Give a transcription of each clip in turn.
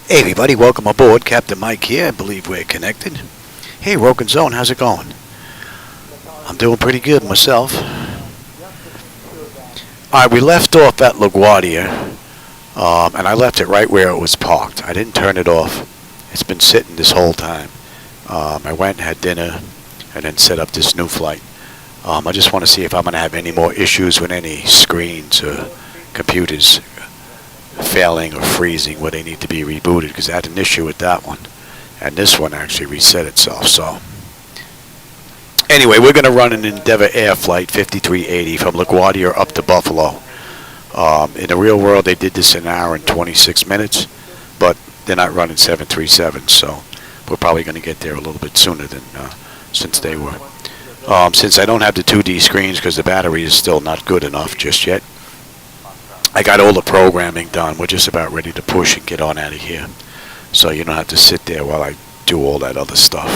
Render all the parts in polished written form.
Hey everybody, welcome aboard. Captain Mike here. I believe we're connected. Hey Roken Zone, how's it going? I'm doing pretty good myself. Alright, we left off at LaGuardia, and I left it right where it was parked. I didn't turn it off. It's been sitting this whole time. I went and had dinner and then set up this new flight. I just want to see if I'm going to have any more issues with any screens or computers failing or freezing where they need to be rebooted, because I had an issue with that one, and this one actually reset itself. So anyway, we're going to run an Endeavour Air Flight 5380 from LaGuardia up to Buffalo. In the real world they did this in an hour and 26 minutes, but they're not running 737, so we're probably going to get there a little bit sooner than since they were. Since I don't have the 2D screens because the battery is still not good enough just yet, I got all the programming done. We're just about ready to push and get on out of here. So you don't have to sit there while I do all that other stuff.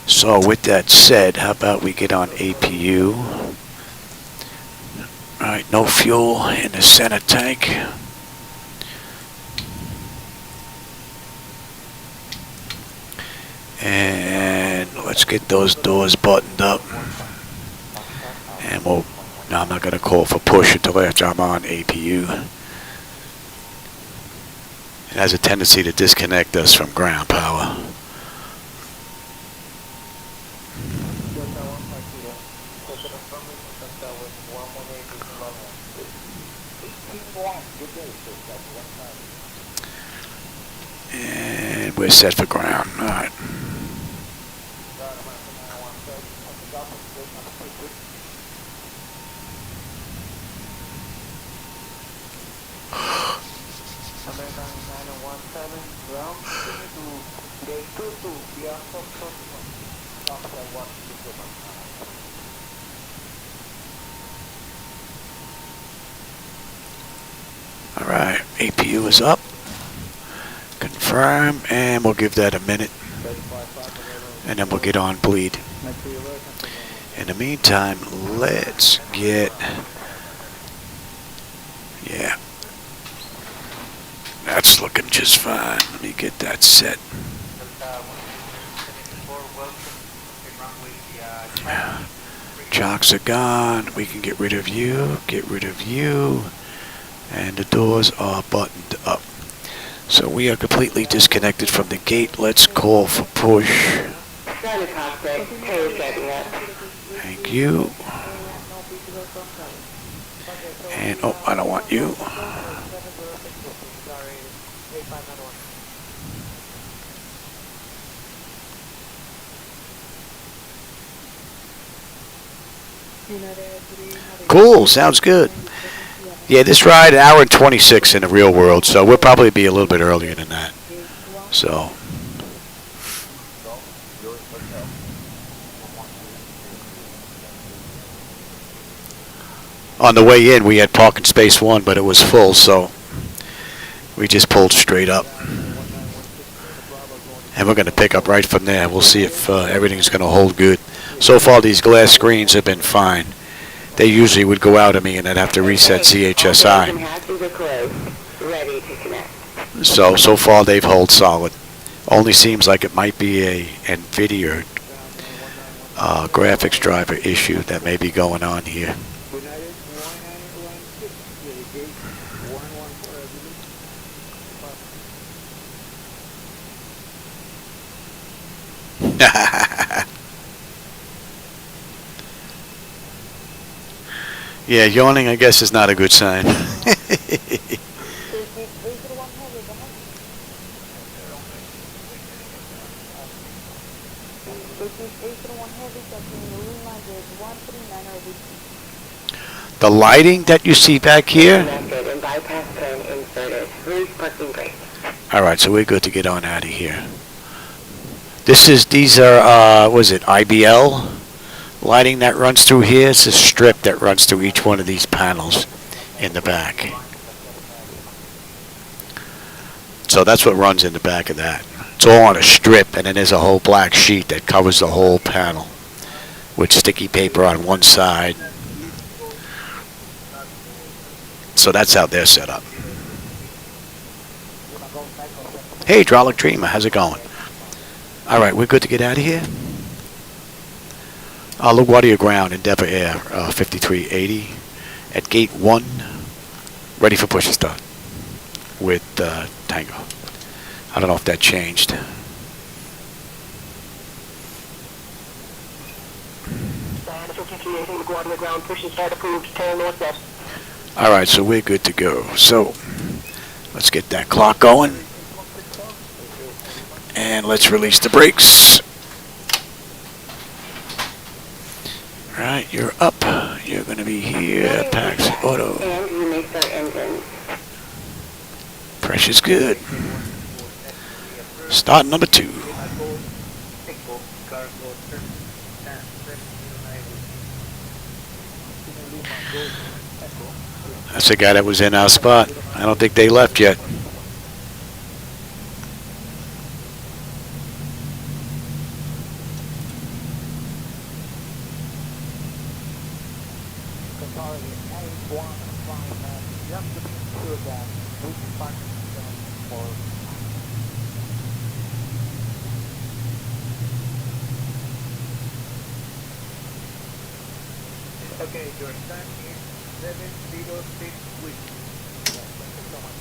So with that said, how about we get on APU. Alright, no fuel in the center tank. And let's get those doors buttoned up. And we'll... Now I'm not going to call for push until after I'm on APU. It has a tendency to disconnect us from ground power. And we're set for ground. All right. Alright, APU is up. Confirm, and we'll give that a minute. And then we'll get on bleed. In the meantime, let's get... Yeah. That's looking just fine. Let me get that set. Chocks are gone. We can get rid of you. Get rid of you. And the doors are buttoned up. So we are completely disconnected from the gate. Let's call for push. Thank you. And, oh, I don't want you. Cool, sounds good. Yeah, this ride, an hour and 26 in the real world, so we'll probably be a little bit earlier than that. So. On the way in, we had parking space 1, but it was full, so we just pulled straight up. And we're going to pick up right from there. We'll see if everything's going to hold good. So far, these glass screens have been fine. They usually would go out of me and I'd have to reset CHSI. So far they've held solid. Only seems like it might be a NVIDIA graphics driver issue that may be going on here. Yeah, yawning, I guess, is not a good sign. The lighting that you see back here? Alright, so we're good to get on out of here. These are, was it IBL lighting that runs through here? It's a strip that runs through each one of these panels in the back. So that's what runs in the back of that. It's all on a strip, and then there's a whole black sheet that covers the whole panel with sticky paper on one side. So that's how they're set up. Hey, Hydraulic Dreamer, how's it going? All right, we're good to get out of here. LaGuardia ground, Endeavour Air, 5380 at gate 1, ready for push and start with Tango. I don't know if that changed. All right, so we're good to go. So let's get that clock going. And let's release the brakes. All right, you're up. You're going to be here, Pax Auto. And you may start engines. Pressure's good. Start number 2. That's the guy that was in our spot. I don't think they left yet. Okay, your time is 7:06 weeks. Thank you so much.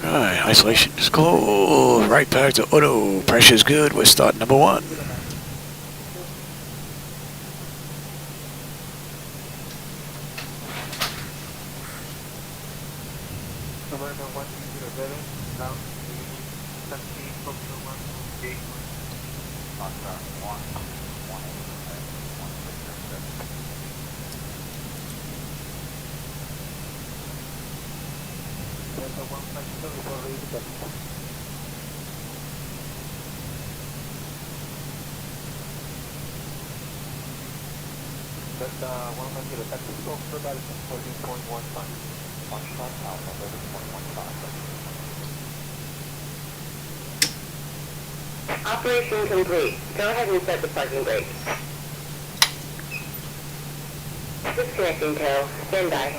Alright, isolation is closed. Right back to auto. Pressure's good. We're starting number 1. Operation complete. Go ahead and set the parking brake. Disconnecting tow. Stand by.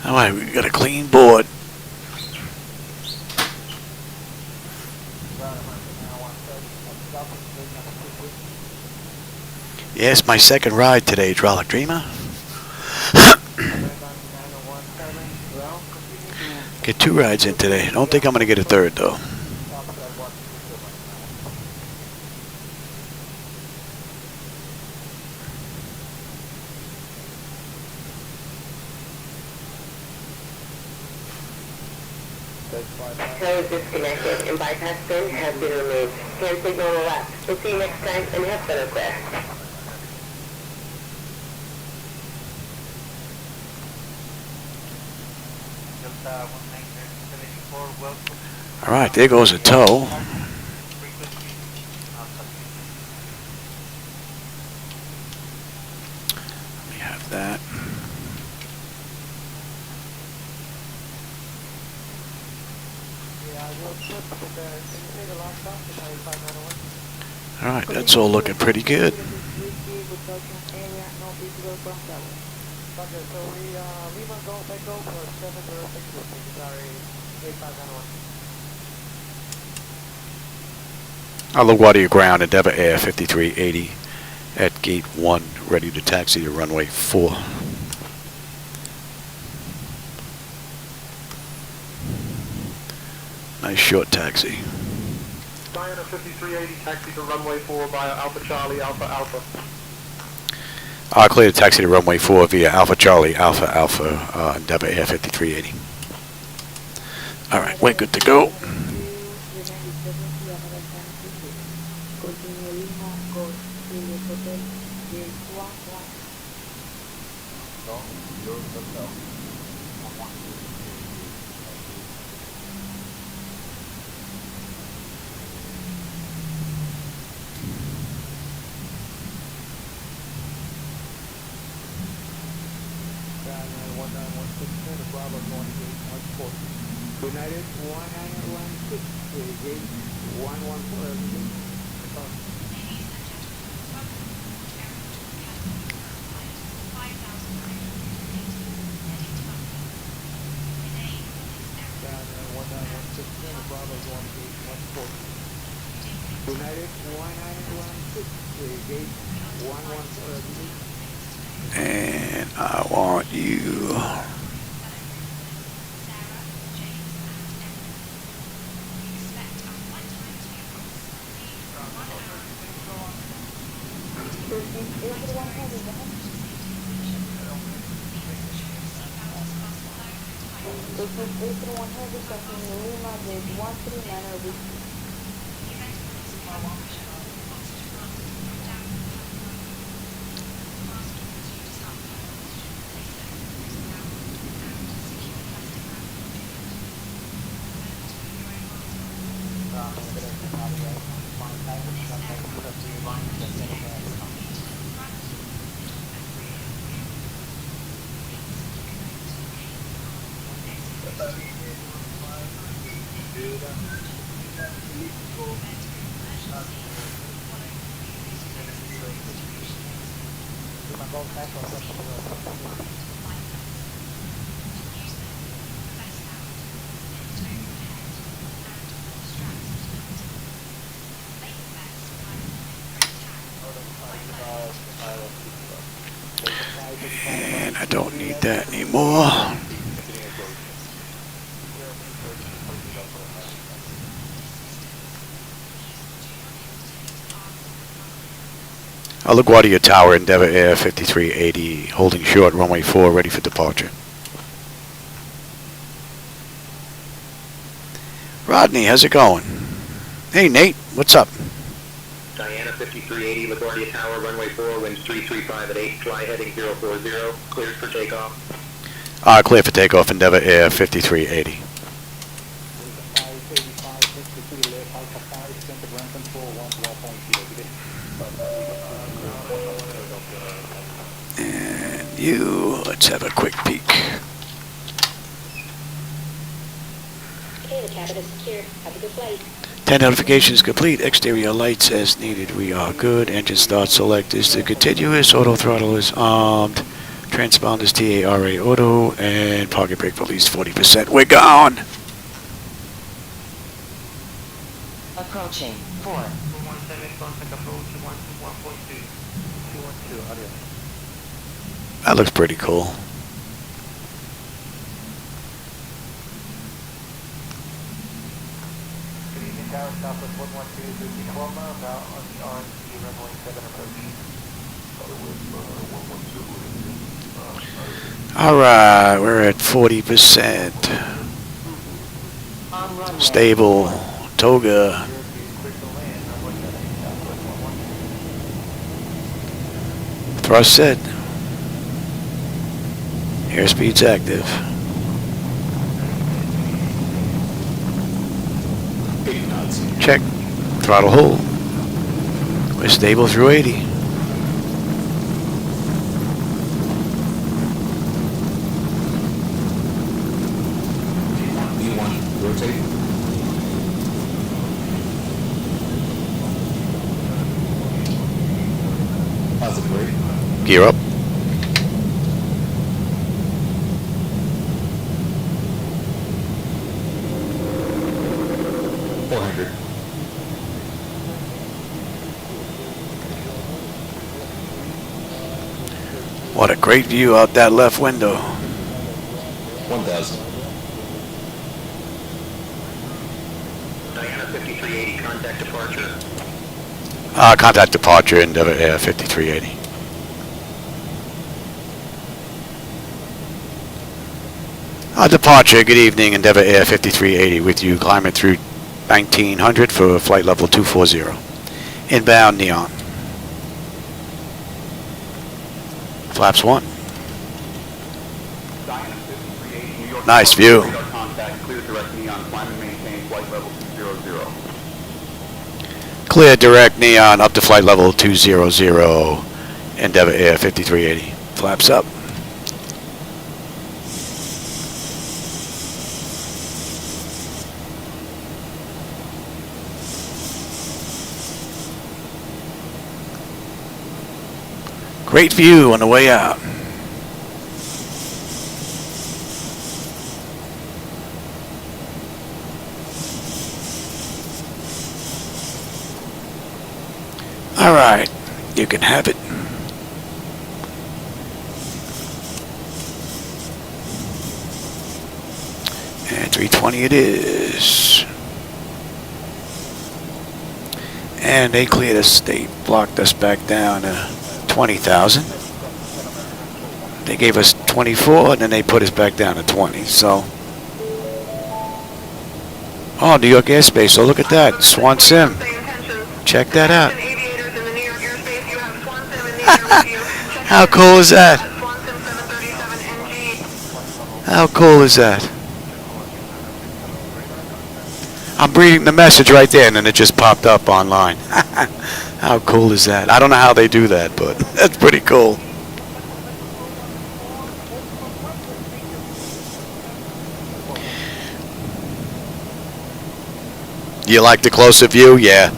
Alright, we got a clean board. Yes, my second ride today, Hydraulic Dreamer. Get 2 rides in today. Don't think I'm going to get a 3rd, though. Tow is disconnected and bypass pin has been removed. Hand signal on the left. We'll see you next time and have fun up there. Alright, there goes a tow. Let me have that. All right, that's all looking pretty good. Okay, so we Lima Golf Echo for 706, sorry, 8591. LaGuardia ground, Endeavour Air 5380 at gate 1, ready to taxi to runway 4. Nice short taxi. Diana 5380, taxi to runway 4 via Alpha Charlie, Alpha Alpha. Clear to taxi to runway 4 via Alpha Charlie, Alpha Alpha, Endeavour Air 5380. All right, we're good to go. United 1916, gate 114. United 1916, gate 114. And I want you. And I don't need that anymore. LaGuardia Tower, Endeavour Air 5380, holding short, runway 4, ready for departure. Rodney, how's it going? Hey, Nate, what's up? Diana 5380, LaGuardia Tower, runway 4, winds 335 at 8, fly heading 040, cleared for takeoff. Clear for takeoff, Endeavour Air 5380. And you, let's have a quick peek. Okay, the cabin is secure. Have a good flight. 10 notifications complete. Exterior lights as needed. We are good. Engine start select is to continuous. Auto throttle is armed. Transponder is TARA auto. And pocket brake release 40%. We're gone. Approaching 4. 117, contact approach 1.2. 212, adios. That looks pretty cool. Good evening, Tower, Southwest 112, 12 miles out on the RNAV-Z runway 7 approach. Alright, we're at 40%. On runway. Stable. Toga. Thrust set. Airspeed's active. Check. Throttle hold. We're stable through 80. Rotate. Gear up. What a great view out that left window. 1,000. Diana 5380, contact departure. Contact departure, Endeavour Air 5380. Departure, good evening, Endeavour Air 5380 with you, climbing through 1900 for flight level 240. Inbound NEION. Flaps 1. Diana 5380, New York. Nice view. Radar contact, clear direct NEION, climb and maintain flight level 200. Clear direct NEION up to flight level 200, Endeavour Air 5380. Flaps up. Great view on the way out. All right, you can have it. And 320 it is. And they cleared us, they blocked us back down to 20,000. They gave us 24 and then they put us back down to 20. So, oh, New York airspace. So look at that, Swan Sim. Check that out. How cool is that? How cool is that? I'm reading the message right there and then it just popped up online. How cool is that? I don't know how they do that, but that's pretty cool. You like the closer view? Yeah.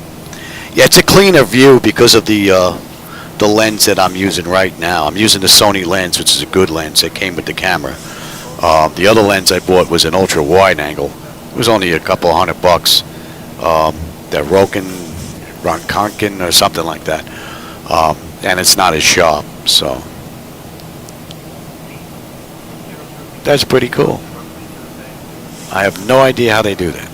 Yeah, it's a cleaner view because of the lens that I'm using right now. I'm using the Sony lens, which is a good lens. It came with the camera. The other lens I bought was an ultra wide angle. It was only a couple $100. The Ronconkin or something like that, and it's not as sharp, so that's pretty cool. I have no idea how they do that.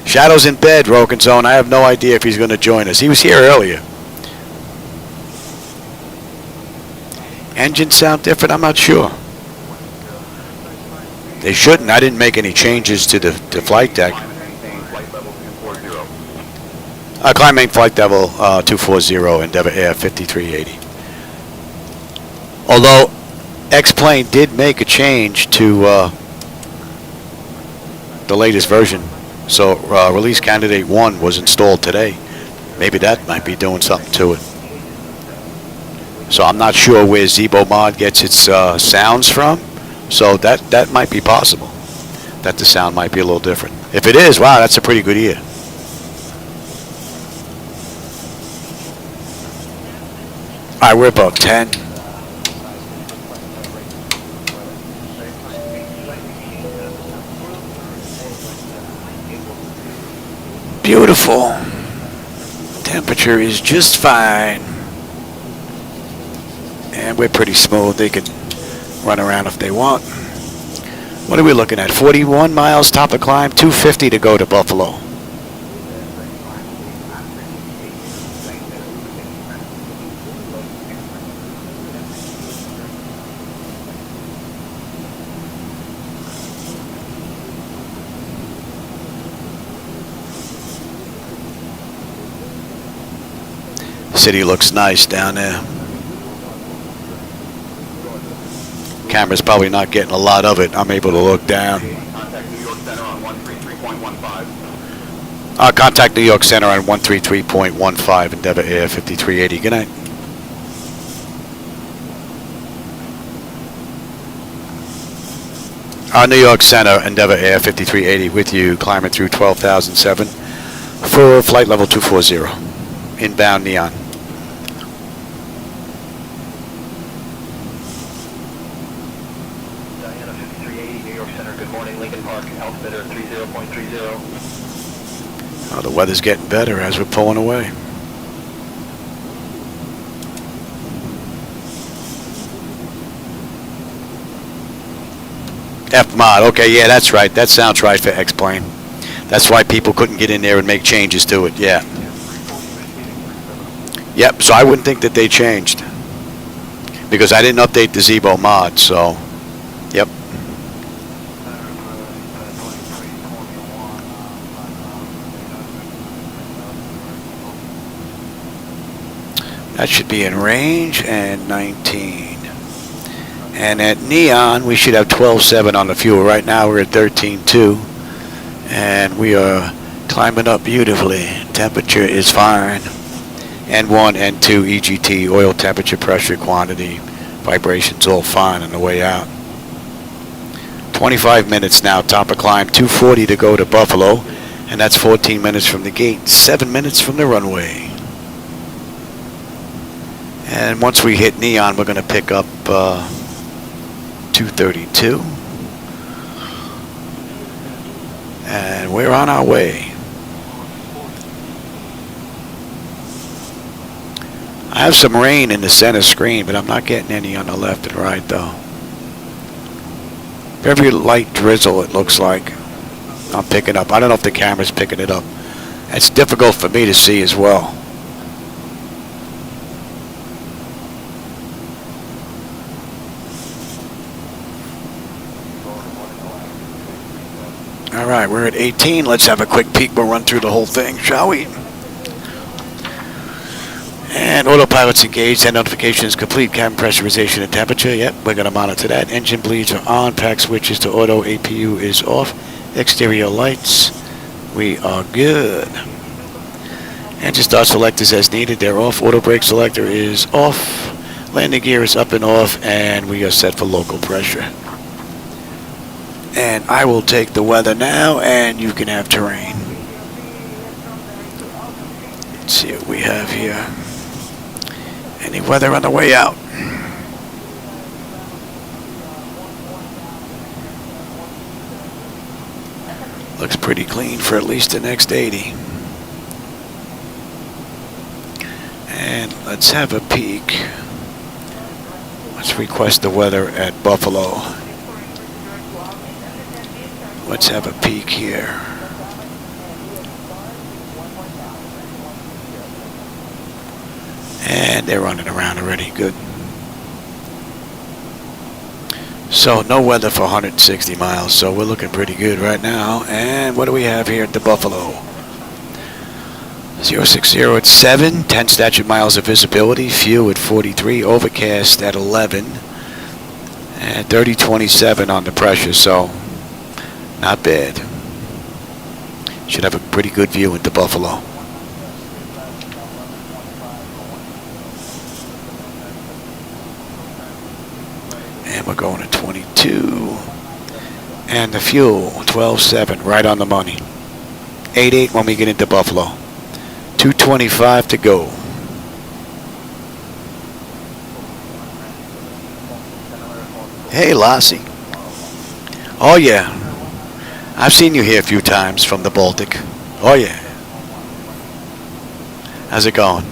Shadow's in bed, Roken Zone. I have no idea if he's going to join us. He was here earlier. Engines sound different? I'm not sure. They shouldn't. I didn't make any changes to the flight deck. Climb main flight level 240, Endeavour Air 5380. Although X-Plane did make a change to the latest version. So release candidate 1 was installed today. Maybe that might be doing something to it. So I'm not sure where Zibo-Mod gets its sounds from. So that might be possible. That the sound might be a little different. If it is, wow, that's a pretty good ear. All right, we're about 10. Beautiful. Temperature is just fine. And we're pretty smooth. They can run around if they want. What are we looking at? 41 miles top of climb, 250 to go to Buffalo. City looks nice down there. Camera's probably not getting a lot of it. I'm able to look down. Contact New York Center on 133.15. Contact New York Center on 133.15, Endeavour Air 5380. Good night. New York Center, Endeavour Air 5380 with you, climbing through 12,007 for flight level 240. Inbound NEION. Oh, the weather's getting better as we're pulling away. F-Mod, okay, yeah, that's right. That sounds right for X-Plane. That's why people couldn't get in there and make changes to it, yeah. Yep, so I wouldn't think that they changed. Because I didn't update the Zibo-Mod, so, yep. That should be in range and 19. And at NEION, we should have 12.7 on the fuel. Right now, we're at 13.2. And we are climbing up beautifully. Temperature is fine. N1, N2, EGT, oil temperature, pressure, quantity, vibrations, all fine on the way out. 25 minutes now, top of climb. 2:40 to go to Buffalo. And that's 14 minutes from the gate, 7 minutes from the runway. And once we hit NEION, we're going to pick up 232. And we're on our way. I have some rain in the center screen, but I'm not getting any on the left and right, though. Very light drizzle, it looks like. I'm picking up. I don't know if the camera's picking it up. It's difficult for me to see as well. All right, we're at 18. Let's have a quick peek. We'll run through the whole thing, shall we? And autopilot's engaged. That notification is complete. Cabin pressurization and temperature. Yep, we're going to monitor that. Engine bleeds are on. Pack switches to auto. APU is off. Exterior lights. We are good. Engine start selectors as needed. They're off. Auto brake selector is off. Landing gear is up and off. And we are set for local pressure. And I will take the weather now, and you can have terrain. Let's see what we have here. Any weather on the way out? Looks pretty clean for at least the next 80. And let's have a peek. Let's request the weather at Buffalo. Let's have a peek here. And they're running around already. Good. So no weather for 160 miles. So we're looking pretty good right now. And what do we have here at the Buffalo? 060 at 7. 10 statute miles of visibility. Fuel at 43. Overcast at 11. And 3027 on the pressure. So not bad. Should have a pretty good view into Buffalo. And we're going to 22. And the fuel, 12.7, right on the money. 8.8 when we get into Buffalo. 225 to go. Hey, Lassie. Oh, yeah. I've seen you here a few times from the Baltic. Oh, yeah. How's it going?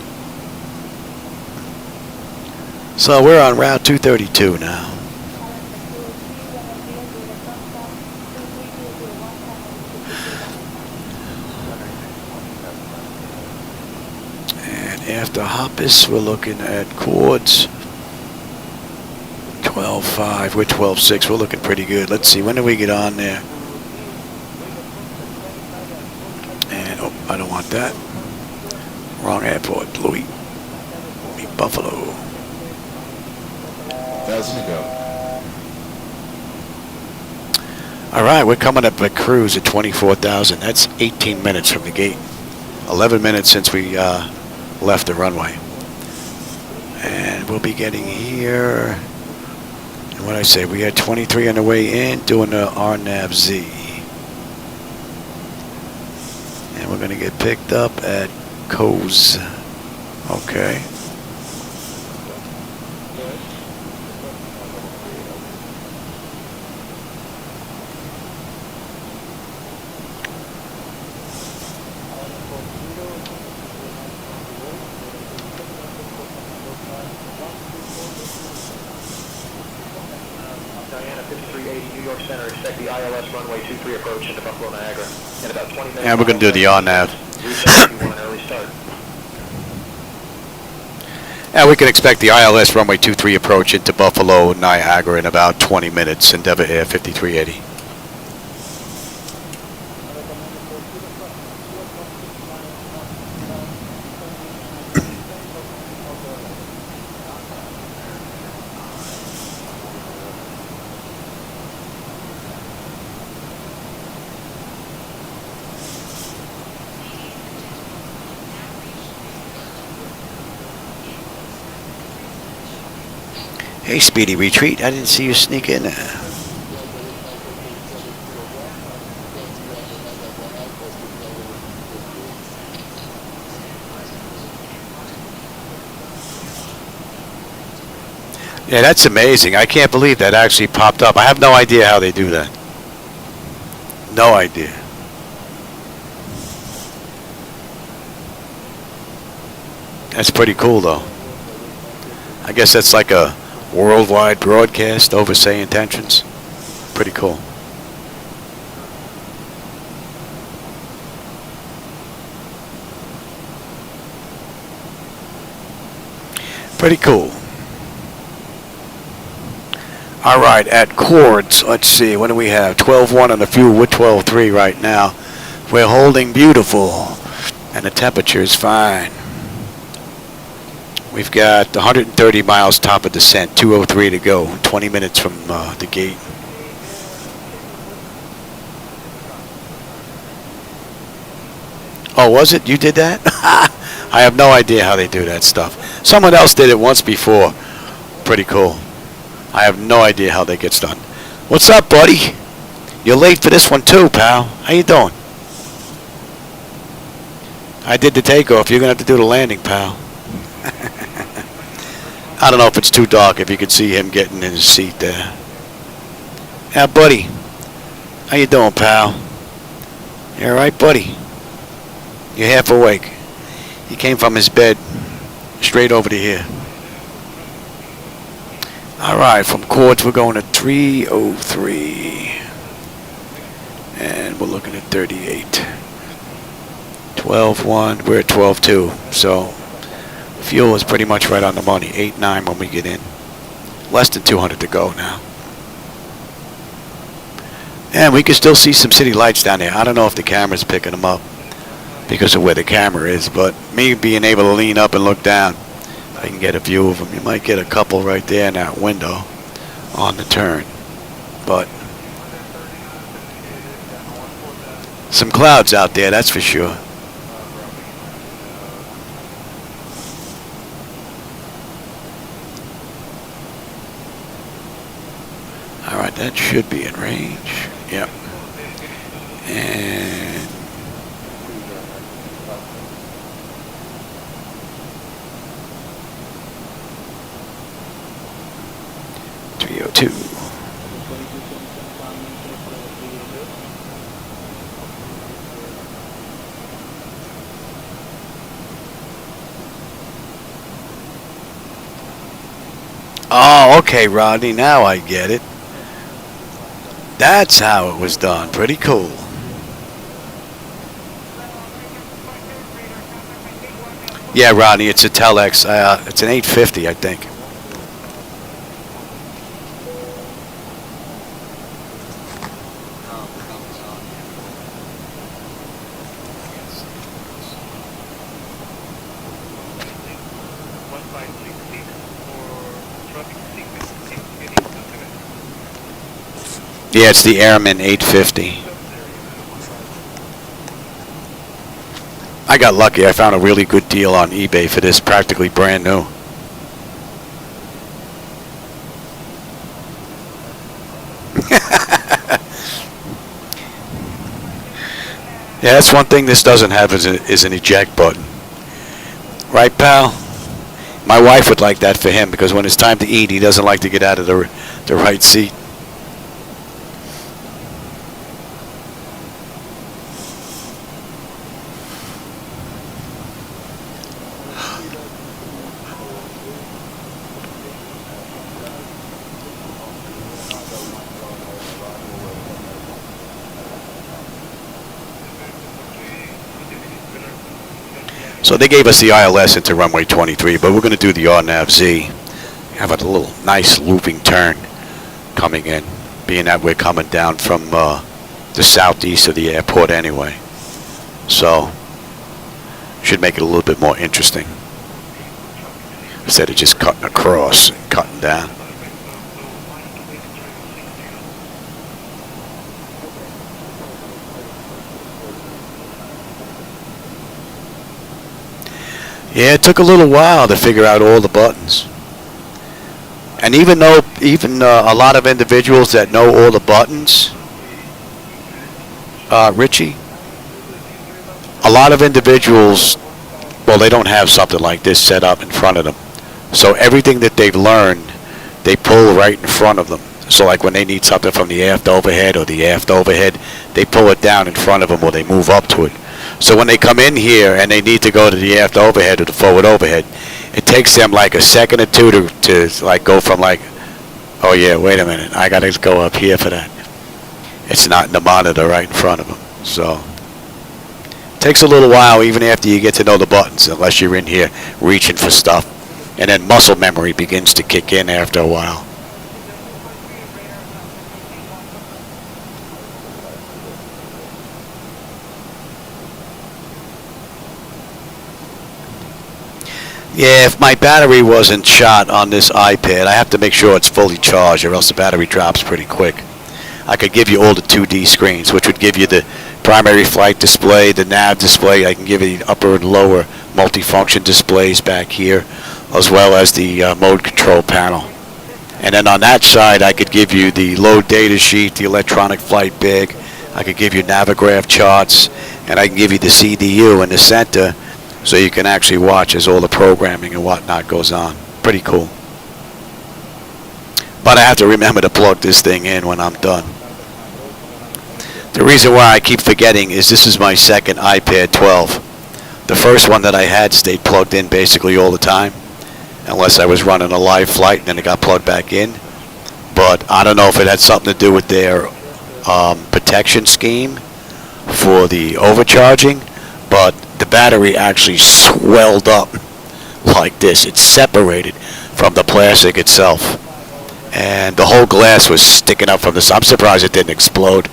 So we're on Route 232 now. And after Hoppus, we're looking at Quartz. 12.5. We're 12.6. We're looking pretty good. Let's see. When do we get on there? And, oh, I don't want that. Wrong airport. Louis. Meet Buffalo. 1,000 to go. All right, we're coming up at cruise at 24,000. That's 18 minutes from the gate. 11 minutes since we left the runway. And we'll be getting here. And what I say, we had 23 on the way in, doing the RNAV-Z. And we're going to get picked up at Coes. Okay. 5380 New York Center. Expect the ILS runway 23 approach into Buffalo, Niagara. In about 20 minutes. Yeah, we're going to do the RNAV. Reset if you want an early start. Yeah, we can expect the ILS runway 23 approach into Buffalo, Niagara in about 20 minutes. Endeavour Air 5380. Hey, Speedy Retreat, I didn't see you sneak in there. Yeah, that's amazing. I can't believe that actually popped up. I have no idea how they do that. No idea. That's pretty cool, though. I guess that's like a worldwide broadcast over SayIntentions. Pretty cool. Pretty cool. All right, at chords, let's see, what do we have? 12.1 on the fuel, we're 12.3 right now. We're holding beautiful, and the temperature is fine. We've got 130 miles top of descent, 203 to go, 20 minutes from the gate. Oh, was it? You did that? I have no idea how they do that stuff. Someone else did it once before. Pretty cool. I have no idea how that gets done. What's up, buddy? You're late for this one too, pal. How you doing? I did the takeoff. You're going to have to do the landing, pal. I don't know if it's too dark, if you could see him getting in his seat there. Yeah, buddy. How you doing, pal? You all right, buddy? You're half awake. He came from his bed straight over to here. All right, from chords, we're going to 303. And we're looking at 38. 12.1, we're at 12.2. So fuel is pretty much right on the money. 8.9 when we get in. Less than 200 to go now. And we can still see some city lights down there. I don't know if the camera's picking them up because of where the camera is, but me being able to lean up and look down, I can get a view of them. You might get a couple right there in that window on the turn. But some clouds out there, that's for sure. All right, that should be in range. Yep. And two. Oh, okay, Rodney, now I get it. That's how it was done. Pretty cool. Yeah, Rodney, it's a Telex. It's an 850, I think. Yeah, it's the Airman 850. I got lucky. I found a really good deal on eBay for this, practically brand new. Yeah, that's one thing this doesn't have is an eject button. Right, pal? My wife would like that for him because when it's time to eat, he doesn't like to get out of the right seat. So they gave us the ILS into runway 23, but we're going to do the RNAV-Z. Have a little nice looping turn coming in, being that we're coming down from the southeast of the airport anyway. So, should make it a little bit more interesting, instead of just cutting across and cutting down. Yeah, it took a little while to figure out all the buttons. And even though, a lot of individuals that know all the buttons, Richie, a lot of individuals, well, they don't have something like this set up in front of them. So everything that they've learned, they pull right in front of them. So like when they need something from the aft overhead or the aft overhead, they pull it down in front of them or they move up to it. So when they come in here and they need to go to the aft overhead or the forward overhead, it takes them like a second or two to like go from like, oh yeah, wait a minute, I gotta go up here for that. It's not in the monitor right in front of them. So it takes a little while even after you get to know the buttons, unless you're in here reaching for stuff. And then muscle memory begins to kick in after a while. Yeah, if my battery wasn't shot on this iPad, I have to make sure it's fully charged or else the battery drops pretty quick. I could give you all the 2D screens, which would give you the primary flight display, the nav display. I can give you the upper and lower multifunction displays back here, as well as the mode control panel. And then on that side, I could give you the load data sheet, the electronic flight bag. I could give you Navigraph charts, and I can give you the CDU in the center, so you can actually watch as all the programming and whatnot goes on. Pretty cool. But I have to remember to plug this thing in when I'm done. The reason why I keep forgetting is this is my second iPad 12. The first one that I had stayed plugged in basically all the time, unless I was running a live flight and then it got plugged back in. But I don't know if it had something to do with their protection scheme for the overcharging, but the battery actually swelled up like this. It separated from the plastic itself, and the whole glass was sticking up from this. I'm surprised it didn't explode.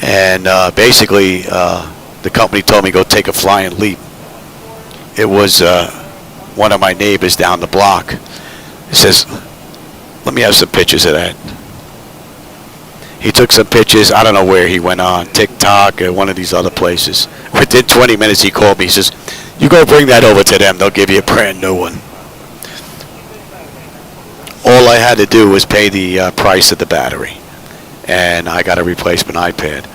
And basically, the company told me go take a flying leap. It was one of my neighbors down the block. He says, "Let me have some pictures of that." He took some pictures. I don't know where he went on, TikTok or one of these other places. Within 20 minutes, he called me. He says, "You go bring that over to them. They'll give you a brand new one." All I had to do was pay the price of the battery, and I got a replacement iPad.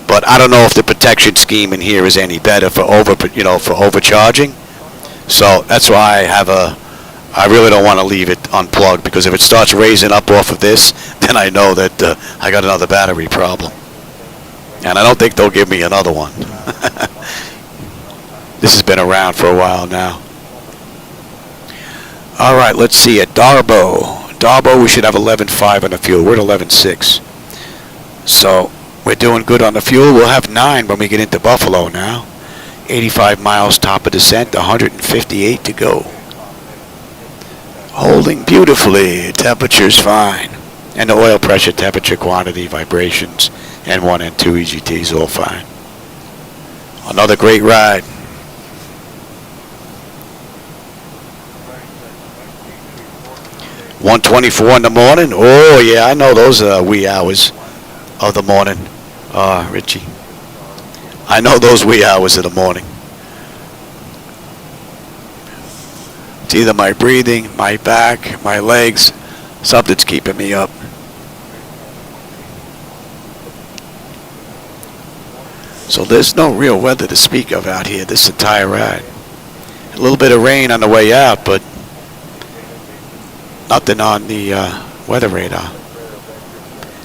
But I don't know if the protection scheme in here is any better for overcharging. So that's why I really don't want to leave it unplugged, because if it starts raising up off of this, then I know that I got another battery problem. And I don't think they'll give me another one. This has been around for a while now. All right, let's see at Darbo. Darbo, we should have 11.5 on the fuel. We're at 11.6. So we're doing good on the fuel. We'll have 9 when we get into Buffalo now. 85 miles top of descent, 158 to go. Holding beautifully, temperature's fine. And the oil pressure, temperature, quantity, vibrations, N1 and 2 EGTs all fine. Another great ride. $124 in the morning. Oh yeah, I know those wee hours of the morning, Richie. I know those wee hours of the morning. It's either my breathing, my back, my legs, something's keeping me up. So there's no real weather to speak of out here this entire ride. A little bit of rain on the way out, but nothing on the weather radar.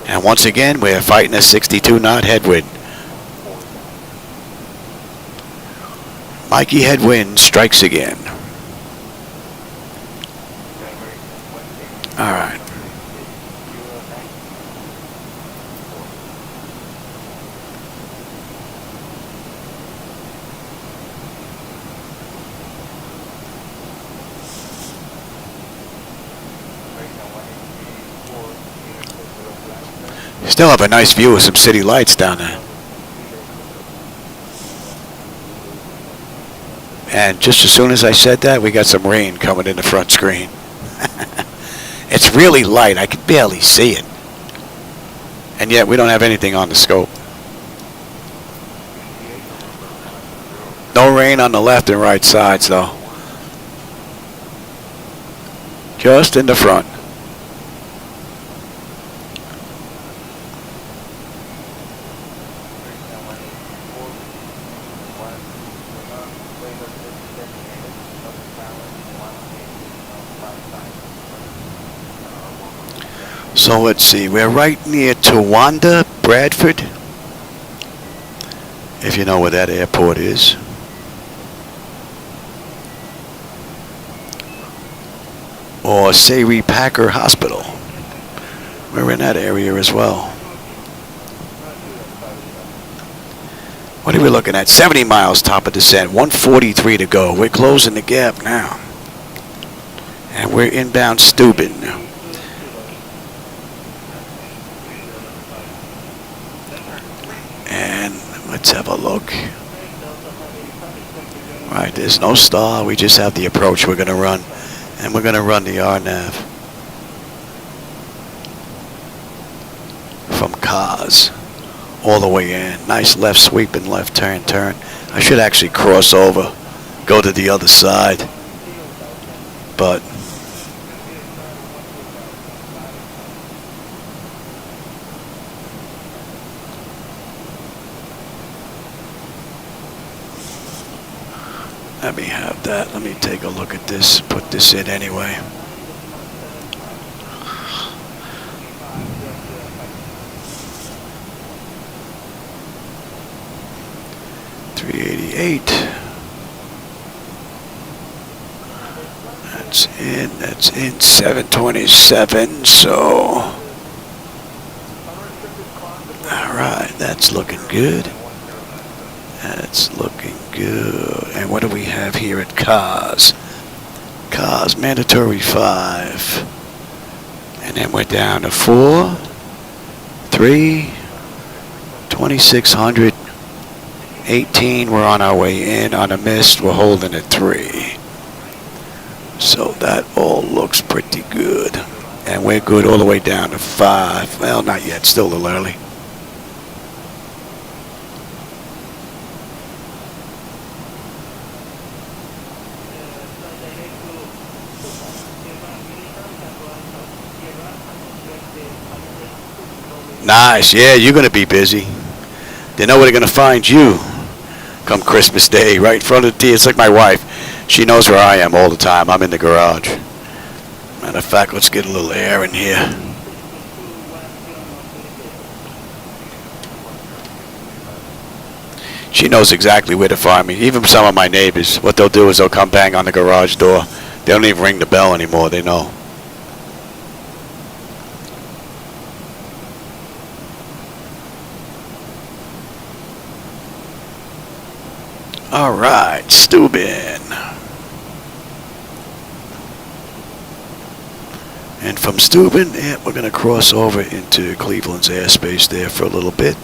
And once again, we're fighting a 62 knot headwind. Mikey headwind strikes again. All right. Still have a nice view of some city lights down there. And just as soon as I said that, we got some rain coming in the front screen. It's really light. I can barely see it. And yet we don't have anything on the scope. No rain on the left and right sides, though. Just in the front. So let's see, we're right near Towanda, Bradford, if you know where that airport is. Or Sayre Packer Hospital. We're in that area as well. What are we looking at? 70 miles top of descent, 143 to go. We're closing the gap now. And we're inbound Steuben. And let's have a look. Right, there's no star. We just have the approach we're going to run. And we're going to run the RNAV from cars all the way in. Nice left sweep and left turn. I should actually cross over, go to the other side. But let me have that. Let me take a look at this. Put this in anyway. $388. That's in 727. So, all right, that's looking good. That's looking good. And what do we have here at cars? Cars, mandatory 5. And then we're down to 4, 3, 2600, 18. We're on our way in. On a mist, we're holding at 3. So that all looks pretty good. And we're good all the way down to 5. Well, not yet. Still a little early. Nice. Yeah, you're going to be busy. They know where they're going to find you come Christmas Day, right in front of the T. It's like my wife. She knows where I am all the time. I'm in the garage. Matter of fact, let's get a little air in here. She knows exactly where to find me. Even some of my neighbors, what they'll do is they'll come bang on the garage door. They don't even ring the bell anymore. They know. All right, Steuben. And from Steuben, yeah, we're going to cross over into Cleveland's airspace there for a little bit.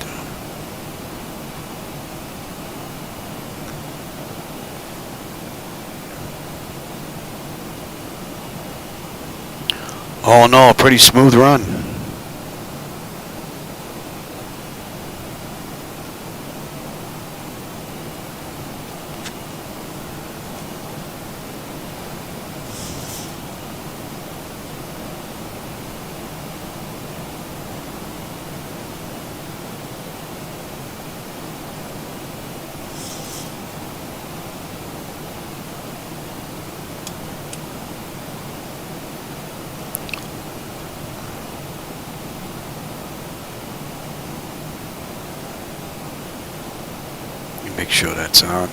Oh no, a pretty smooth run. Make sure that's on.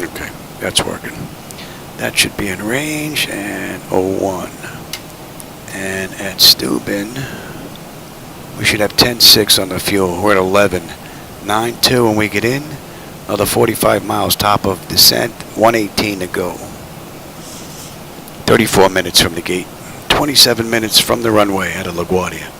Okay, that's working. That should be in range and 01. And at Steuben, we should have 10.6 on the fuel. We're at 11. 9.2 when we get in. Another 45 miles top of descent. 118 to go. 34 minutes from the gate. 27 minutes from the runway out of LaGuardia.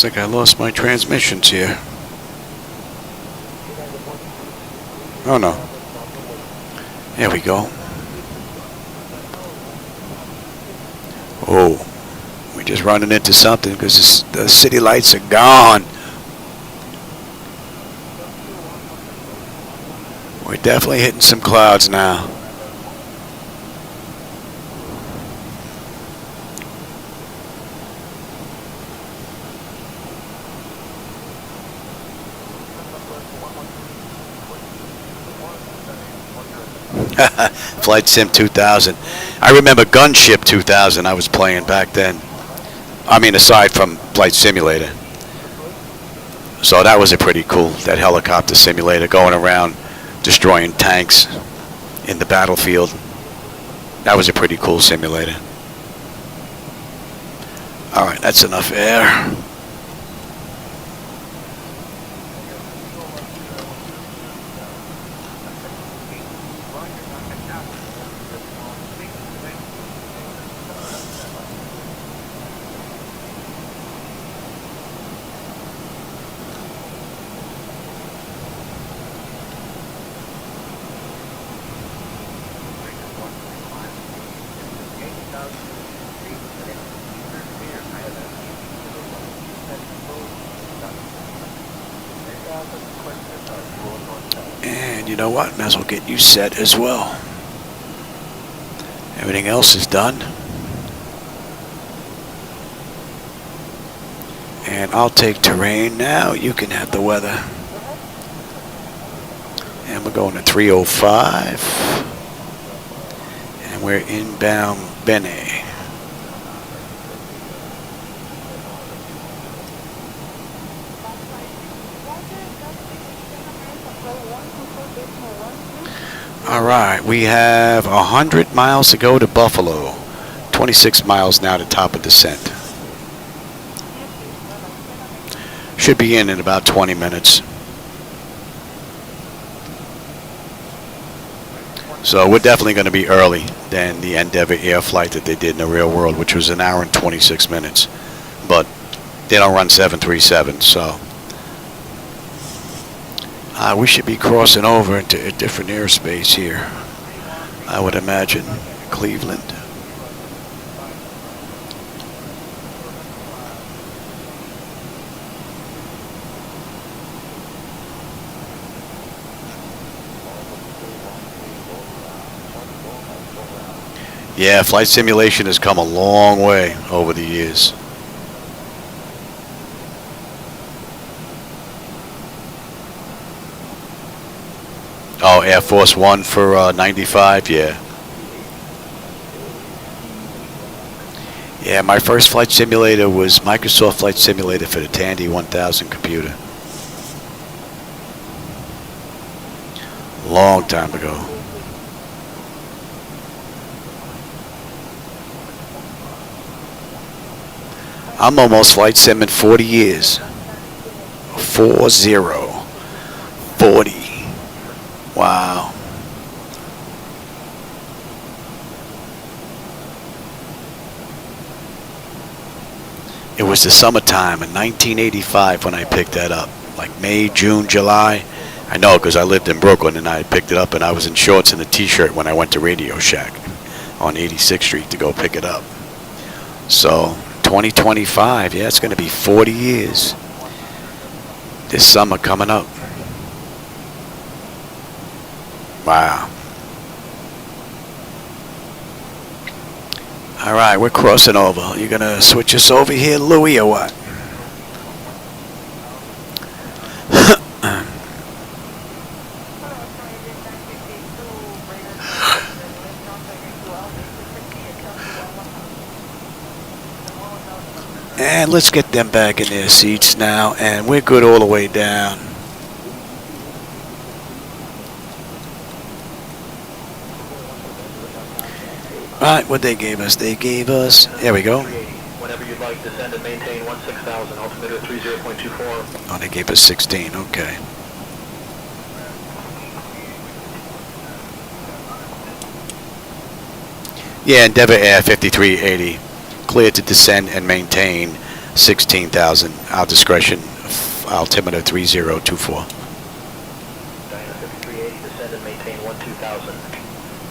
Looks like I lost my transmissions here. Oh no. There we go. Oh, we're just running into something because the city lights are gone. We're definitely hitting some clouds now. Flight Sim 2000. I remember Gunship 2000 I was playing back then. I mean, aside from Flight Simulator. So that was a pretty cool, that helicopter simulator going around destroying tanks in the battlefield. That was a pretty cool simulator. Alright, that's enough air. And you know what? Might as well get you set as well. Everything else is done. And I'll take terrain now. You can have the weather. And we're going to 305. And we're inbound BENEE. Alright, we have 100 miles to go to Buffalo. 26 miles now to top of descent. Should be in about 20 minutes. So we're definitely going to be early than the Endeavour Air flight that they did in the real world, which was an hour and 26 minutes. But they don't run 737, so we should be crossing over into a different airspace here, I would imagine. Cleveland. Yeah, flight simulation has come a long way over the years. Oh, Air Force One for 95, yeah. Yeah, my first flight simulator was Microsoft Flight Simulator for the Tandy 1000 computer. Long time ago. I'm almost flight simming 40 years. 40. Wow. It was the summertime in 1985 when I picked that up. Like May, June, July. I know because I lived in Brooklyn and I picked it up and I was in shorts and a t-shirt when I went to Radio Shack on 86th Street to go pick it up. So 2025, yeah, it's going to be 40 years this summer coming up. Wow. All right, we're crossing over. You going to switch us over here, Louie, or what? And let's get them back in their seats now, and we're good all the way down. Alright, what they gave us? They gave us, there we go. Whenever you'd like, descend and maintain 16,000, altimeter 30.24. Oh, they gave us 16, okay. Yeah, Endeavour Air 5380, cleared to descend and maintain 16,000, our discretion, altimeter 3024. Diana 5380, descend and maintain 12,000.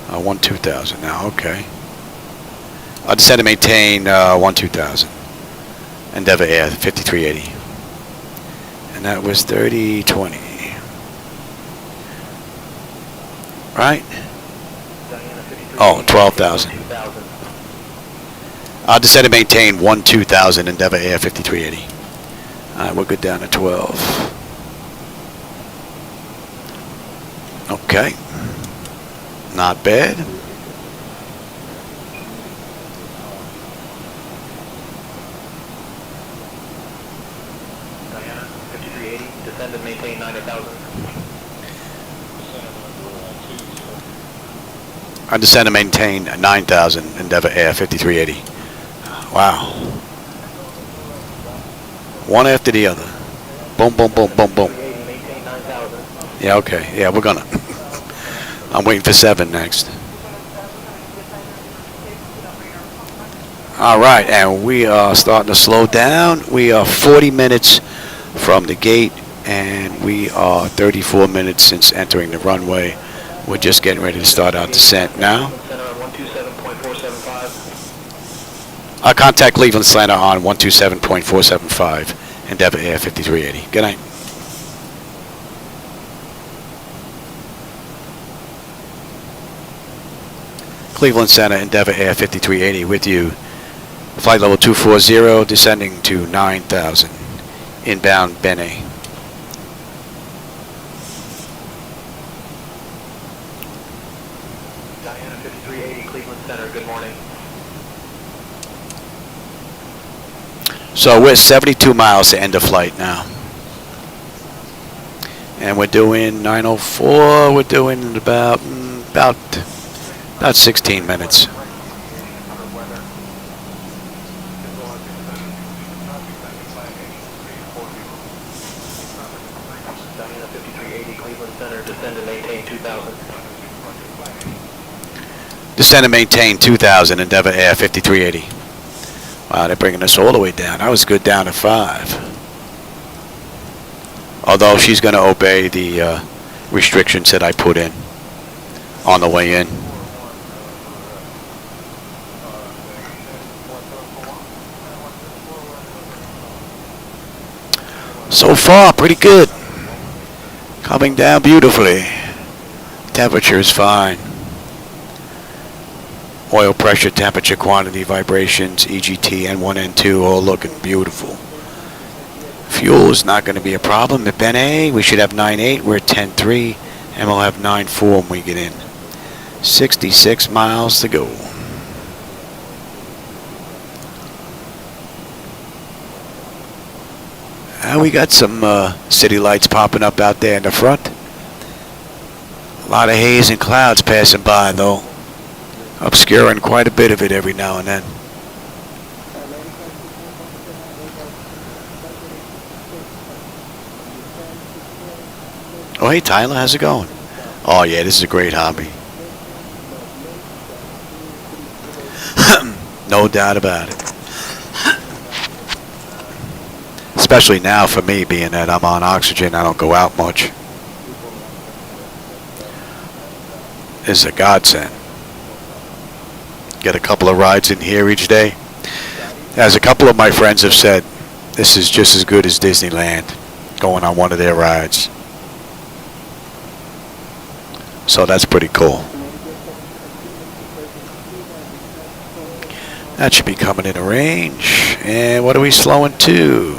12,000 now, okay. I'll descend and maintain 12,000. Endeavour Air 5380. And that was 3020. Right? Diana 5380. Oh, 12,000. 2,000. I'll descend and maintain 12,000 Endeavour Air 5380. Alright, we're good down to 12. Okay. Not bad. Diana 5380, descend and maintain 9,000. I descend and maintain 9,000 Endeavour Air 5380. Wow. One after the other. Boom, boom, boom, boom, boom. 380, maintain 9,000. Yeah, okay. Yeah, we're gonna. I'm waiting for 7 next. All right, and we are starting to slow down. We are 40 minutes from the gate, and we are 34 minutes since entering the runway. We're just getting ready to start our descent now. Center on 127.475. Contact Cleveland Center on 127.475, Endeavour Air 5380. Good night. Cleveland Center, Endeavour Air 5380 with you. Flight level 240, descending to 9,000. Inbound BENEE. Diana 5380, Cleveland Center, good morning. So we're 72 miles to end of flight now. And we're doing 904, we're doing about 16 minutes. Diana 5380, Cleveland Center, descend and maintain 2,000. Descend and maintain 2,000, Endeavour Air 5380. Wow, they're bringing us all the way down. I was good down to 5. Although she's going to obey the restrictions that I put in on the way in. So far, pretty good. Coming down beautifully. Temperature is fine. Oil pressure, temperature, quantity, vibrations, EGT, N1, N2, all looking beautiful. Fuel is not going to be a problem. At BENEE, we should have 9.8. We're at 10.3, and we'll have 9.4 when we get in. 66 miles to go. And we got some city lights popping up out there in the front. A lot of haze and clouds passing by, though. Obscuring quite a bit of it every now and then. Oh, hey, Tyler, how's it going? Oh, yeah, this is a great hobby. No doubt about it. Especially now for me, being that I'm on oxygen, I don't go out much. This is a godsend. Get a couple of rides in here each day. As a couple of my friends have said, this is just as good as Disneyland, going on one of their rides. So that's pretty cool. That should be coming in range. And what are we slowing to?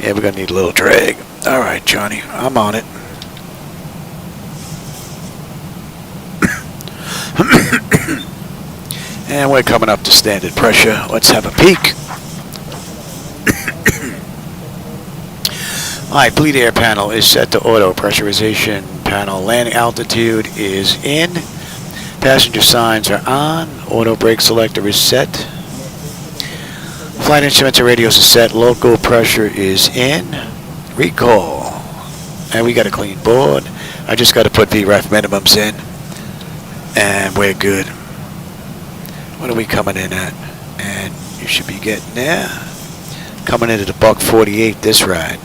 Yeah, we're going to need a little drag. All right, Johnny, I'm on it. And we're coming up to standard pressure. Let's have a peek. Alright, bleed air panel is set to auto. Pressurization panel. Landing altitude is in. Passenger signs are on. Auto brake selector is set. Flight instruments and radios are set. Local pressure is in. Recall. And we got a clean board. I just got to put VREF minimums in. And we're good. What are we coming in at? And you should be getting there. Coming in at $148 this ride.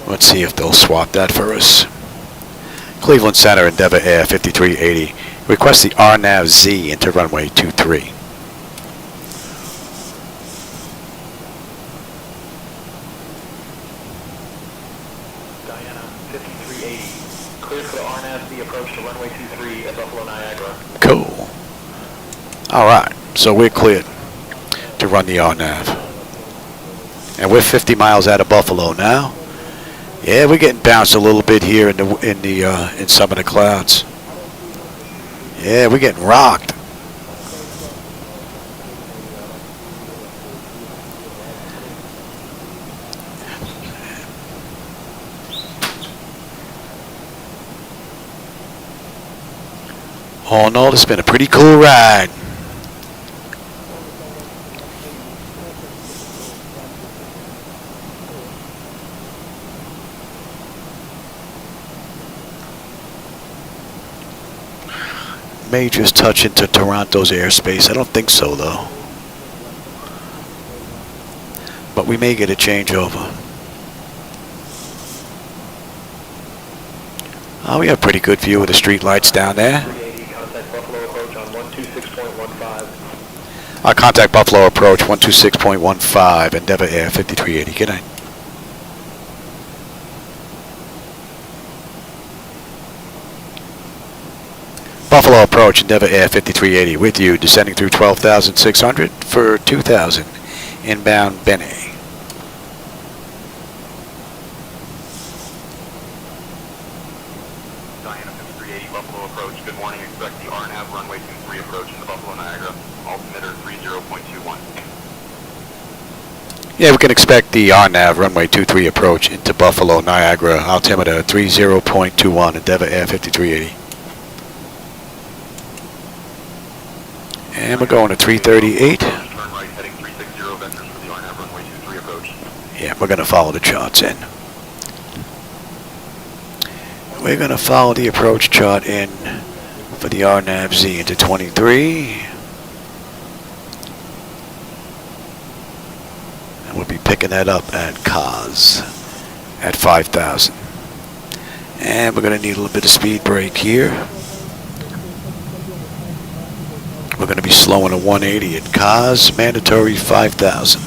Let's see if they'll swap that for us. Cleveland Center, Endeavour Air 5380. Request the RNAV-Z into runway 23. Diana 5380. Cleared for the RNAV-Z approach to runway 23 at Buffalo Niagara. Cool. Alright, so we're cleared to run the RNAV. And we're 50 miles out of Buffalo now. Yeah, we're getting bounced a little bit here in some of the clouds. Yeah, we're getting rocked. All in all, it's been a pretty cool ride. May just touch into Toronto's airspace. I don't think so, though. But we may get a changeover. Oh, we have a pretty good view of the street lights down there. 380, contact Buffalo approach on 126.15. Our contact Buffalo approach 126.15, Endeavour Air 5380. Good night. Buffalo approach, Endeavour Air 5380 with you, descending through 12,600 for 2,000. Inbound Benny. Diana 5380, Buffalo approach. Good morning. Expect the RNAV runway 23 approach in the Buffalo Niagara. Altimeter 30.21. Yeah, we can expect the RNAV runway 23 approach into Buffalo Niagara. Altimeter 30.21, Endeavour Air 5380. And we're going to 338. Turn right, heading 360 vectors for the RNAV runway 23 approach. Yeah, we're going to follow the charts in. We're going to follow the approach chart in for the RNAV-Z into 23. And we'll be picking that up at KAZ at 5,000. And we're going to need a little bit of speed brake here. We're going to be slowing a 180 at KAZ, mandatory 5,000.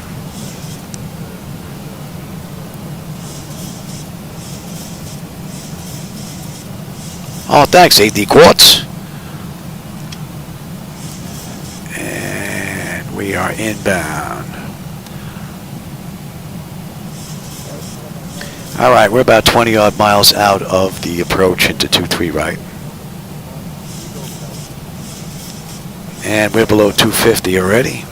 Oh, thanks, AD Quartz. And we are inbound. All right, we're about 20 odd miles out of the approach into 23 right. And we're below 250 already.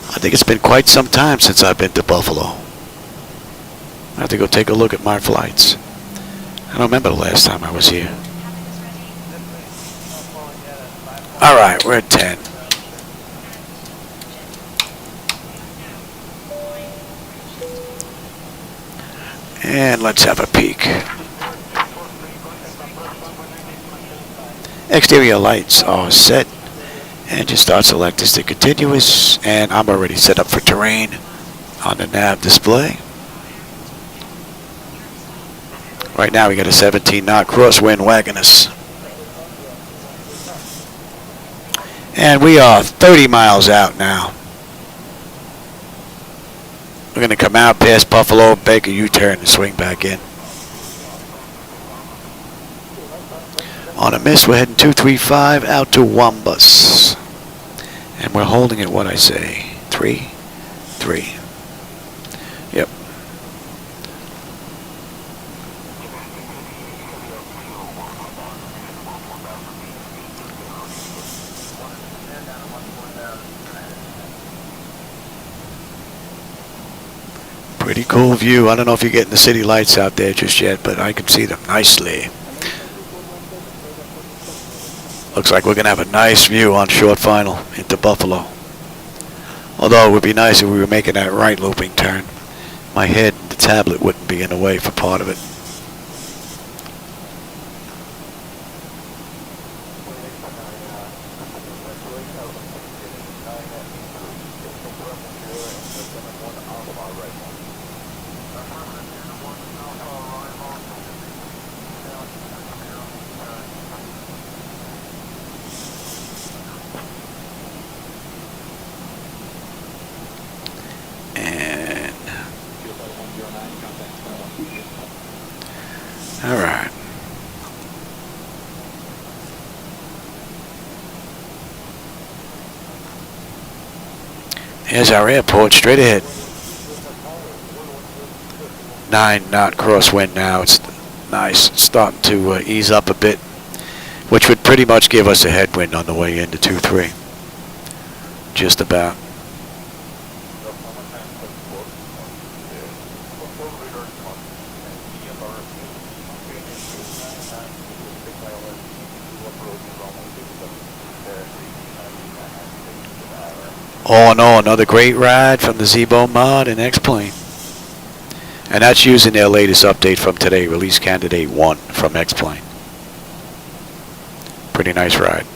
I think it's been quite some time since I've been to Buffalo. I have to go take a look at my flights. I don't remember the last time I was here. All right, we're at 10. And let's have a peek. Exterior lights are set. Engine start select is the continuous, and I'm already set up for terrain on the nav display. Right now we got a 17 knot crosswind wagging us. And we are 30 miles out now. We're going to come out past Buffalo, make a U-turn and swing back in. On a miss, we're heading 235 out to Wombus. And we're holding at what I say, 3. Yep. Pretty cool view. I don't know if you're getting the city lights out there just yet, but I can see them nicely. Looks like we're going to have a nice view on short final into Buffalo. Although it would be nice if we were making that right looping turn. My head, the tablet wouldn't be in the way for part of it. All right. Here's our airport straight ahead. 9 knot crosswind now. It's nice. It's starting to ease up a bit, which would pretty much give us a headwind on the way into 2-3. Just about. All in all, another great ride from the Zibo-Mod and X-Plane. And that's using their latest update from today, release candidate 1 from X-Plane. Pretty nice ride.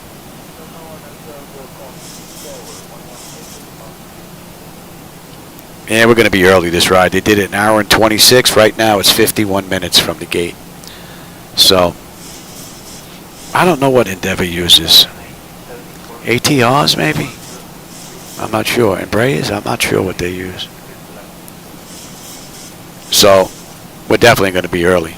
And we're going to be early this ride. They did it an hour and 26. Right now it's 51 minutes from the gate. So, I don't know what Endeavor uses. ATRs maybe? I'm not sure. Embraers? I'm not sure what they use. So, we're definitely going to be early.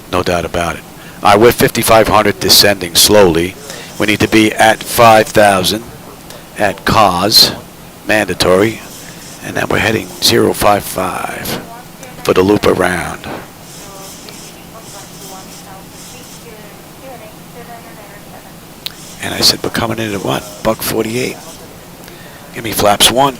No doubt about it. All right, we're 5,500 descending slowly. We need to be at 5,000 at cause, mandatory. And then we're heading 055 for the loop around. And I said, we're coming in at what? Buck 48. Give me flaps 1.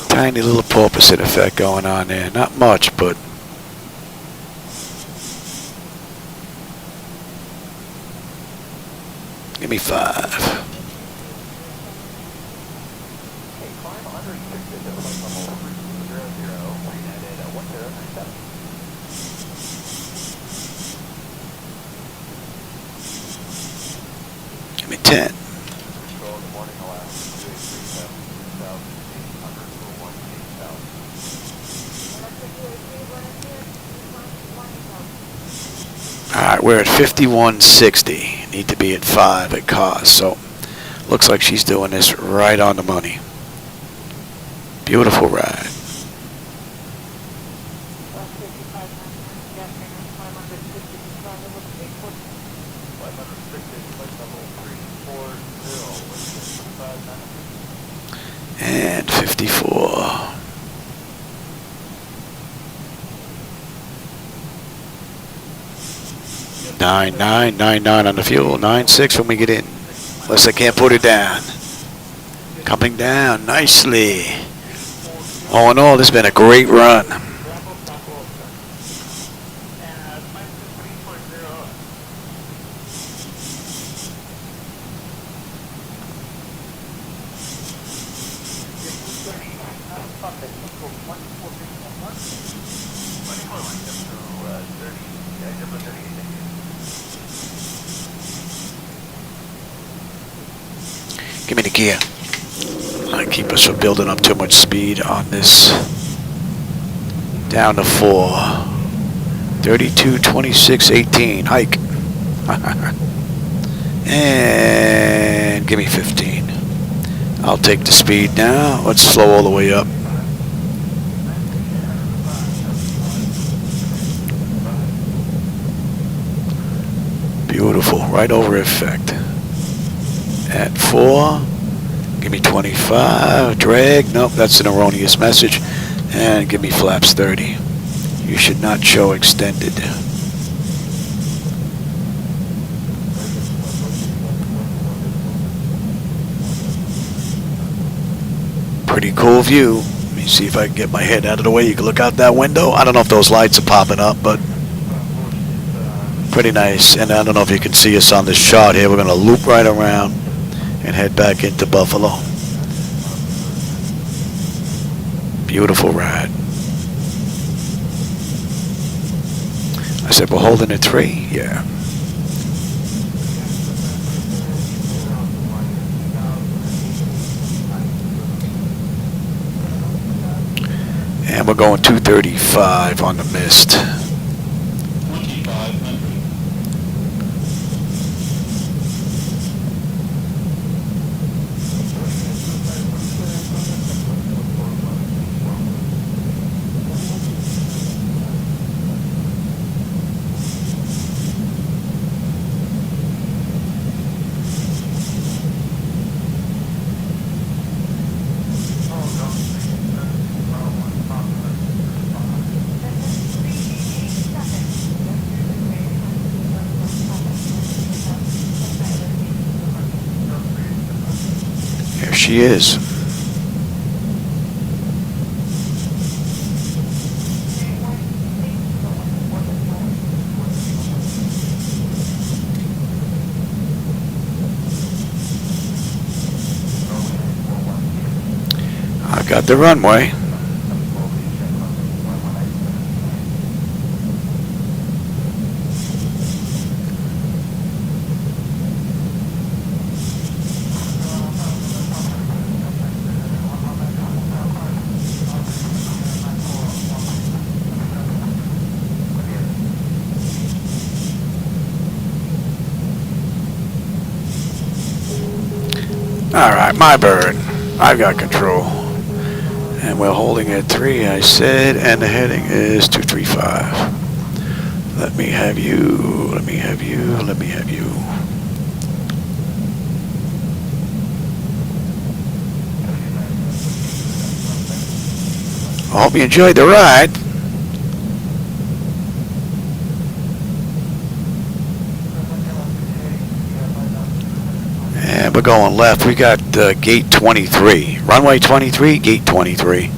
Tiny little porpoising effect going on there. Not much, but give me 5. Give me 10. Alright, we're at 5160. Need to be at 5 at cause. So, looks like she's doing this right on the money. Beautiful ride. And 54. 9999 on the fuel. 96 when we get in. Unless I can't put it down. Coming down nicely. All in all, this has been a great run. Contact control 14611. 24 lines up to 30, double 38, thank you. Give me the gear. I keep us from building up too much speed on this. Down to 4. 32, 26, 18. Hike. And give me 15. I'll take the speed now. Let's slow all the way up. Beautiful. Right over effect. At 4. Give me 25. Drag. Nope, that's an erroneous message. And give me flaps 30. You should not show extended. Pretty cool view. Let me see if I can get my head out of the way. You can look out that window. I don't know if those lights are popping up, but pretty nice. And I don't know if you can see us on this shot here. We're going to loop right around and head back into Buffalo. Beautiful ride. I said we're holding at 3? Yeah. And we're going 235 on the mist. 2500. Here she is. I got the runway. Alright, my bird. I've got control. And we're holding at 3, I said, and the heading is 235. Let me have you, let me have you, let me have you. I hope you enjoyed the ride. And we're going left. We got gate 23. Runway 23, gate 23.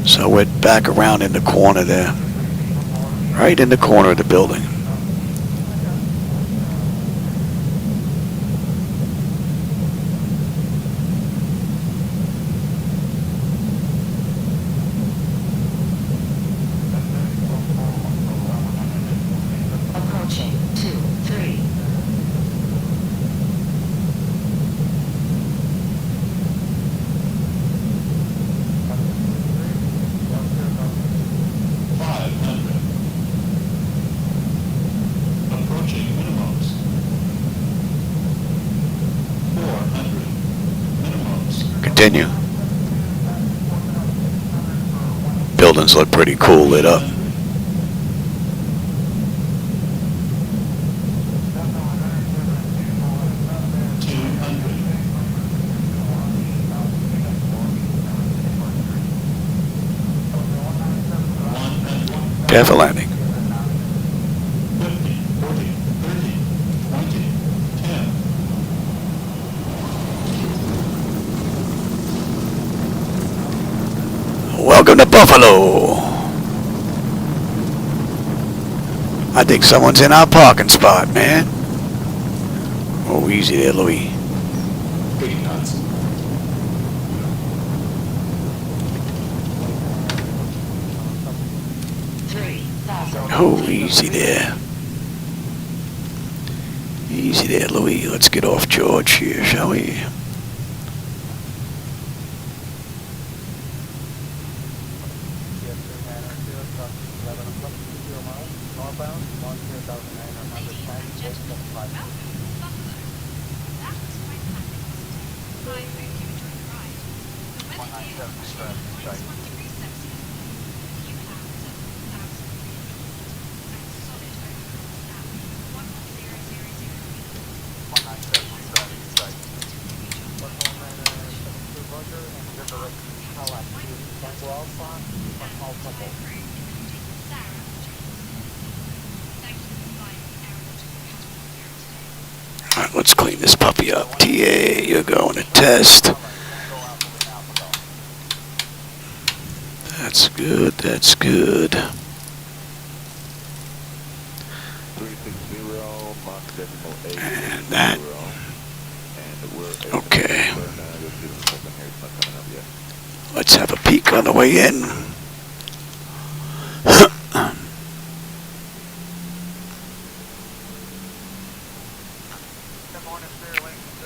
So we're back around in the corner there. Right in the corner of the building. Approaching 23. Approaching minimums. 400. Minimums. Continue. Buildings look pretty cool lit up. Careful landing. 50, 40, 30, 20, 10. Welcome to Buffalo. I think someone's in our parking spot, man. Oh, easy there, Louis. 80 knots. Oh, easy there. Easy there, Louis. Let's get off George here, shall we? Alright, let's clean this puppy up. TA, you're going to test. That's good, that's good. 360, Mach decimal 8. And that. Okay. Let's have a peek on the way in. Good morning, Spirit Wings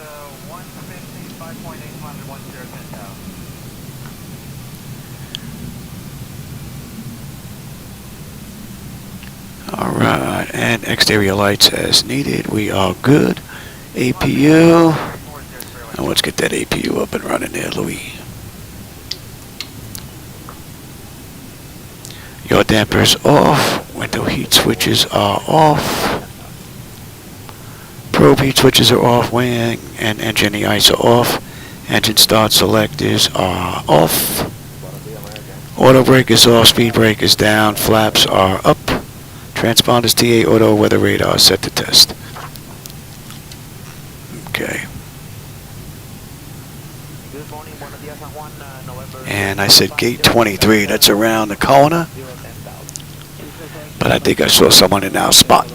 150, 5.800, 10,000. Alright, and exterior lights as needed. We are good. APU. Now let's get that APU up and running there, Louis. Your dampers off. Window heat switches are off. Probe heat switches are off. Wing and engine de-ice are off. Engine start selectors are off. Auto brake is off. Speed brake is down. Flaps are up. Transponders, TA, auto, weather radar set to test. Okay. And I said gate 23. That's around the corner. But I think I saw someone in our spot.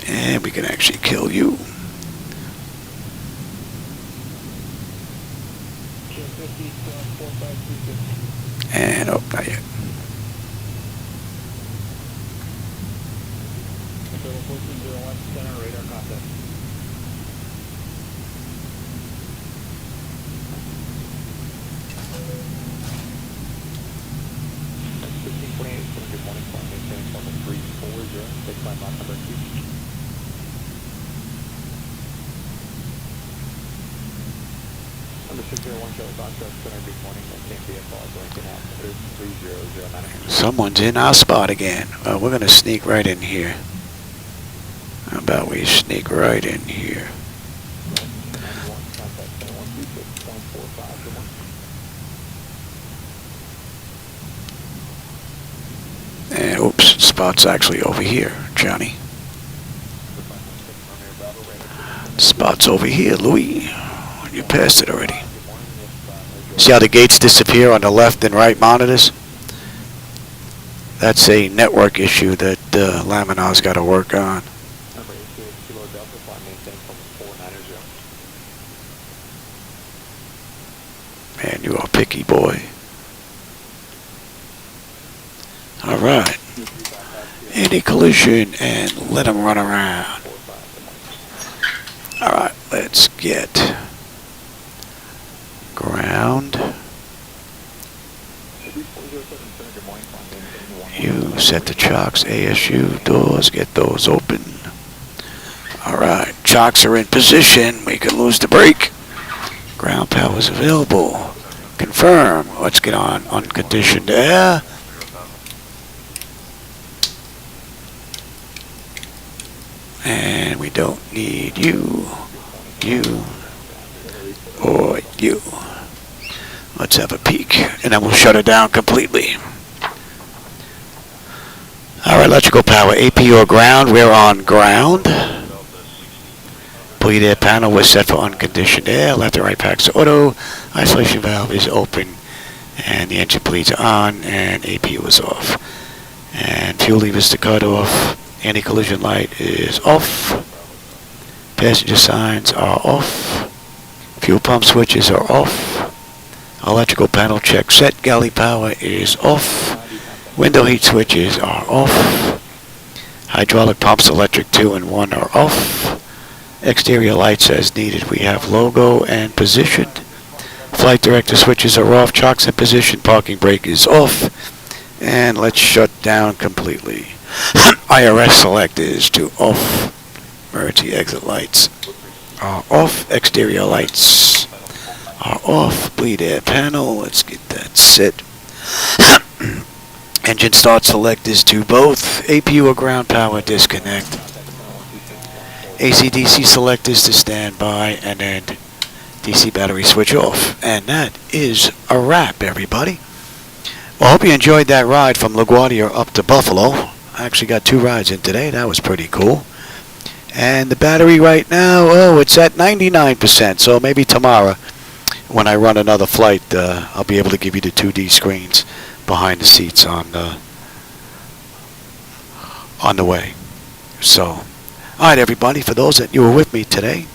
And we can actually kill you. And oh, not yet. Someone's in our spot again. We're going to sneak right in here. How about we sneak right in here? And oops, spot's actually over here, Johnny. Spot's over here, Louis. You passed it already. See how the gates disappear on the left and right monitors? That's a network issue that Laminar's got to work on. Man, you are a picky boy. Alright. Anti-collision and let them run around. Alright, let's get ground. You set the chocks, ASU doors, get those open. Alright, chocks are in position. We can lose the brake. Ground power is available. Confirm. Let's get on unconditioned air. And we don't need you, or you. Let's have a peek, and then we'll shut it down completely. Our electrical power, AP or ground, we're on ground. Bleed air panel was set for unconditioned air. Left and right packs are auto. Isolation valve is open, and the engine bleeds are on, and AP was off. And fuel levers to cut off. Anti-collision light is off. Passenger signs are off. Fuel pump switches are off. Electrical panel check set. Galley power is off. Window heat switches are off. Hydraulic pumps, electric 2 and 1 are off. Exterior lights as needed. We have logo and positioned. Flight director switches are off. Chocks in position. Parking brake is off. And let's shut down completely. IRS select is to off. Emergency exit lights are off. Exterior lights are off. Bleed air panel. Let's get that set. Engine start select is to both. APU or ground power disconnect. AC/DC select is to standby, and then DC battery switch off. And that is a wrap, everybody. Well, I hope you enjoyed that ride from LaGuardia up to Buffalo. I actually got 2 rides in today. That was pretty cool. And the battery right now, oh, it's at 99%. So maybe tomorrow, when I run another flight, I'll be able to give you the 2D screens behind the seats on the way. So, all right, everybody, for those that you were with me today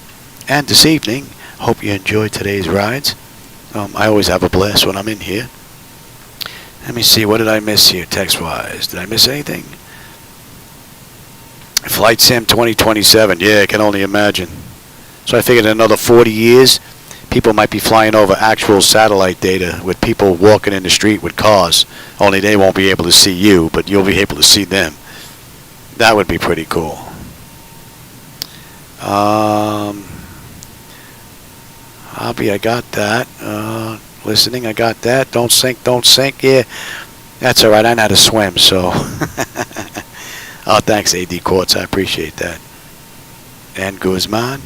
and this evening, hope you enjoyed today's rides. I always have a blast when I'm in here. Let me see, what did I miss here text-wise? Did I miss anything? Flight Sim 2027, yeah, I can only imagine. So I figured in another 40 years, people might be flying over actual satellite data with people walking in the street with cars. Only they won't be able to see you, but you'll be able to see them. That would be pretty cool. Hobby, I got that. Listening, I got that. Don't sink, yeah. That's all right, I know how to swim, so. Oh, thanks, AD Quartz, I appreciate that. And Guzman.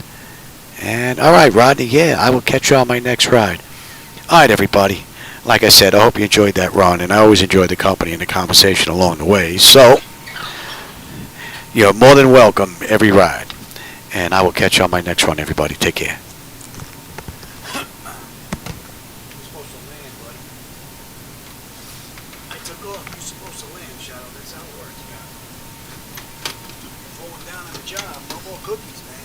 And, all right, Rodney, yeah, I will catch you on my next ride. All right, everybody. Like I said, I hope you enjoyed that run, and I always enjoy the company and the conversation along the way. So, you're more than welcome every ride. And I will catch you on my next run, everybody. Take care. I took off. You're supposed to land, Shadow. That's how it works. Falling down on the job. No more cookies, man.